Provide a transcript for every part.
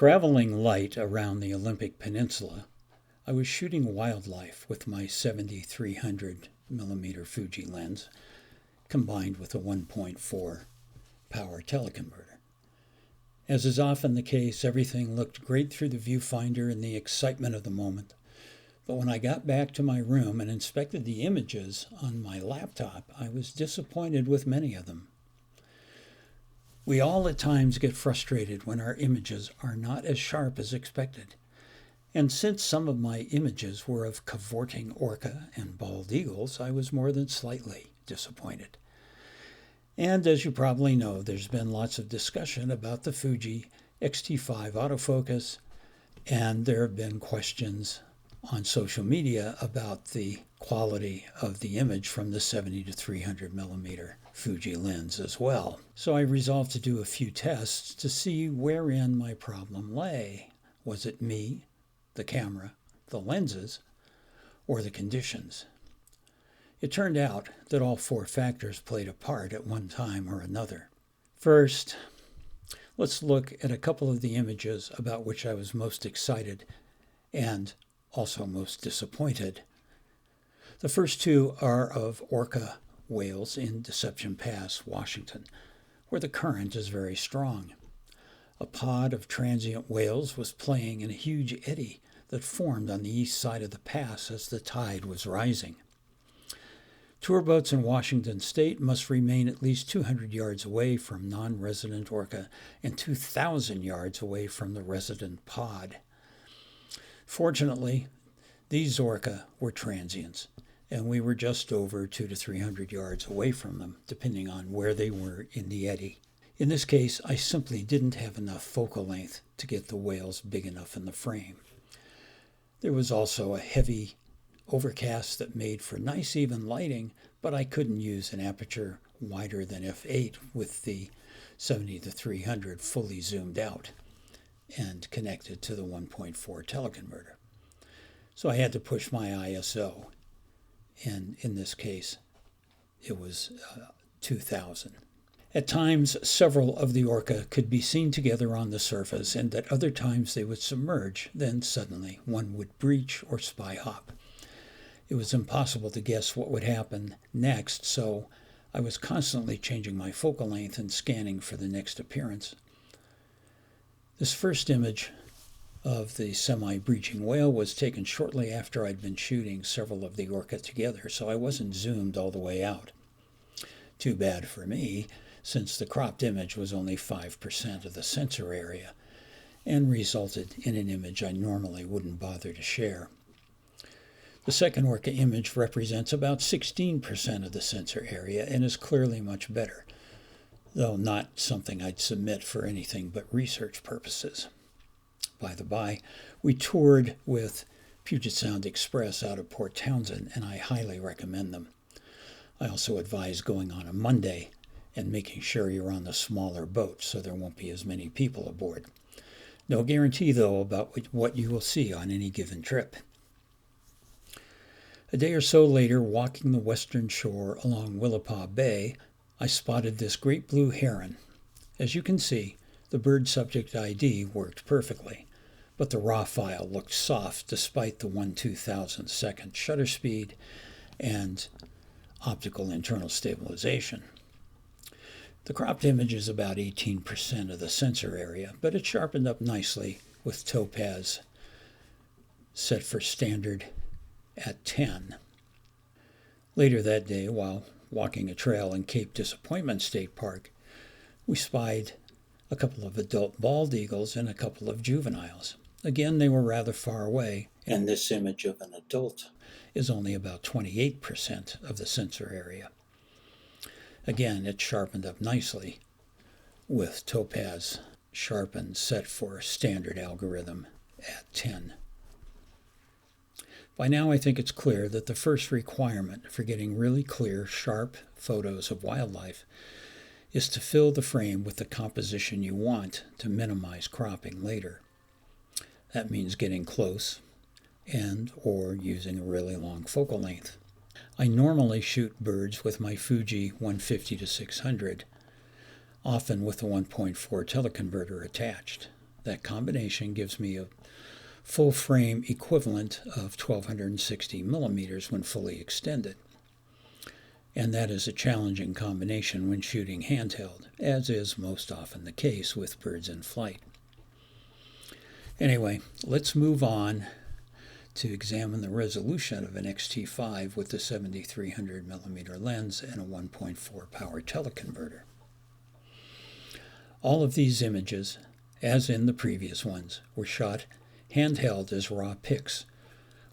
Traveling light around the Olympic Peninsula, I was shooting wildlife with my 7300mm Fuji lens combined with a 1.4 power teleconverter. As is often the case, everything looked great through the viewfinder in the excitement of the moment. But when I got back to my room and inspected the images on my laptop, I was disappointed with many of them. We all at times get frustrated when our images are not as sharp as expected. And since some of my images were of cavorting orca and bald eagles, I was more than slightly disappointed. And as you probably know, there's been lots of discussion about the Fuji X-T5 autofocus, and there have been questions on social media about the quality of the image from the 70 to 300mm Fuji lens as well. So I resolved to do a few tests to see wherein my problem lay. Was it me, the camera, the lenses, or the conditions? It turned out that all four factors played a part at one time or another. First, let's look at a couple of the images about which I was most excited and also most disappointed. The first two are of orca whales in Deception Pass, Washington, where the current is very strong. A pod of transient whales was playing in a huge eddy that formed on the east side of the pass as the tide was rising. Tour boats in Washington state must remain at least 200 yards away from non-resident orca and 2,000 yards away from the resident pod. Fortunately, these orca were transients, and we were just over 200 to 300 yards away from them, depending on where they were in the eddy. In this case, I simply didn't have enough focal length to get the whales big enough in the frame. There was also a heavy overcast that made for nice even lighting, but I couldn't use an aperture wider than f8 with the 70 to 300 fully zoomed out and connected to the 1.4 teleconverter. So I had to push my ISO, and in this case it was 2000. At times, several of the orca could be seen together on the surface, and at other times they would submerge. Then suddenly one would breach or spy hop. It was impossible to guess what would happen next, so I was constantly changing my focal length and scanning for the next appearance. This first image of the semi-breaching whale was taken shortly after I'd been shooting several of the orca together, so I wasn't zoomed all the way out. Too bad for me, since the cropped image was only 5% of the sensor area and resulted in an image I normally wouldn't bother to share. The second orca image represents about 16% of the sensor area and is clearly much better, though not something I'd submit for anything but research purposes. By the by, we toured with Puget Sound Express out of Port Townsend, and I highly recommend them. I also advise going on a Monday and making sure you're on the smaller boat so there won't be as many people aboard. No guarantee, though, about what you will see on any given trip. A day or so later, walking the western shore along Willapa Bay, I spotted this great blue heron. As you can see, the bird subject ID worked perfectly, but the raw file looked soft despite the 1/2000 second shutter speed and optical internal stabilization. The cropped image is about 18% of the sensor area, but it sharpened up nicely with topaz set for standard at 10. Later that day, while walking a trail in Cape Disappointment State Park, we spied a couple of adult bald eagles and a couple of juveniles. Again, they were rather far away, and this image of an adult is only about 28% of the sensor area. Again, it sharpened up nicely with topaz sharpen set for standard algorithm at 10. By now, I think it's clear that the first requirement for getting really clear, sharp photos of wildlife is to fill the frame with the composition you want to minimize cropping later. That means getting close and or using a really long focal length. I normally shoot birds with my Fuji 150 to 600, often with the 1.4 teleconverter attached. That combination gives me a full frame equivalent of 1260 millimeters when fully extended. And that is a challenging combination when shooting handheld, as is most often the case with birds in flight. Anyway, let's move on to examine the resolution of an X-T5 with the 7300 millimeter lens and a 1.4 power teleconverter. All of these images, as in the previous ones, were shot handheld as raw pics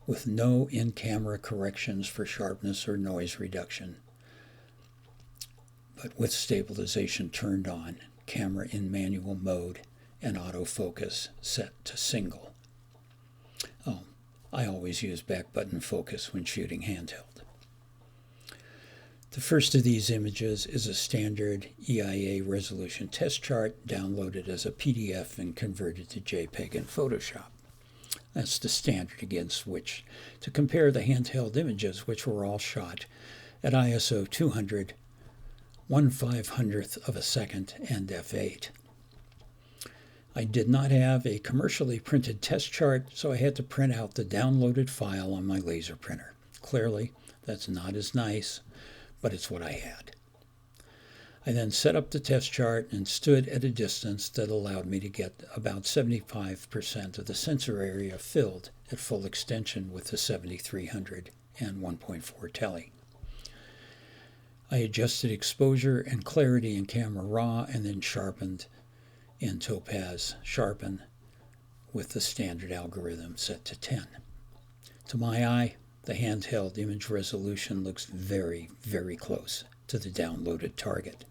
with no in-camera corrections for sharpness or noise reduction, but with stabilization turned on, camera in manual mode, and autofocus set to single. Oh, I always use back button focus when shooting handheld. The first of these images is a standard EIA resolution test chart downloaded as a PDF and converted to JPEG in Photoshop. That's the standard against which to compare the handheld images, which were all shot at ISO 200, 1/500th of a second, and f8. I did not have a commercially printed test chart, so I had to print out the downloaded file on my laser printer. Clearly, that's not as nice, but it's what I had. I then set up the test chart and stood at a distance that allowed me to get about 75% of the sensor area filled at full extension with the 7300 and 1.4 tele. I adjusted exposure and clarity in camera raw and then sharpened in Topaz Sharpen with the standard algorithm set to 10. To my eye, the handheld image resolution looks very, very close to the downloaded target.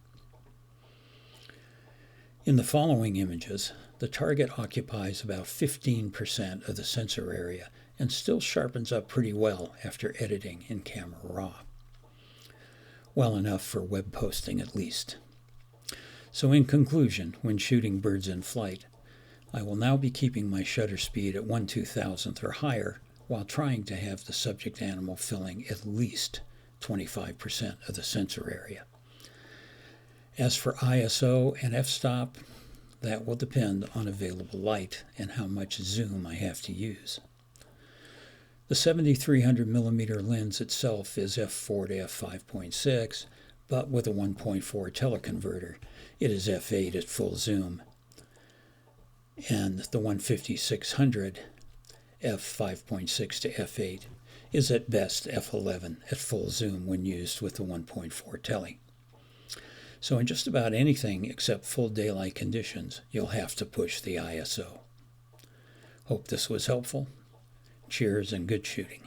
In the following images, the target occupies about 15% of the sensor area and still sharpens up pretty well after editing in camera raw. Well enough for web posting at least. So in conclusion, when shooting birds in flight, I will now be keeping my shutter speed at 1/2000th or higher while trying to have the subject animal filling at least 25% of the sensor area. As for ISO and f-stop, that will depend on available light and how much zoom I have to use. The 7300 millimeter lens itself is f4 to f5.6, but with a 1.4 teleconverter, it is f8 at full zoom, and the 15600 f5.6 to f8 is at best f11 at full zoom when used with the 1.4 tele. So in just about anything except full daylight conditions, you'll have to push the ISO. Hope this was helpful. Cheers and good shooting.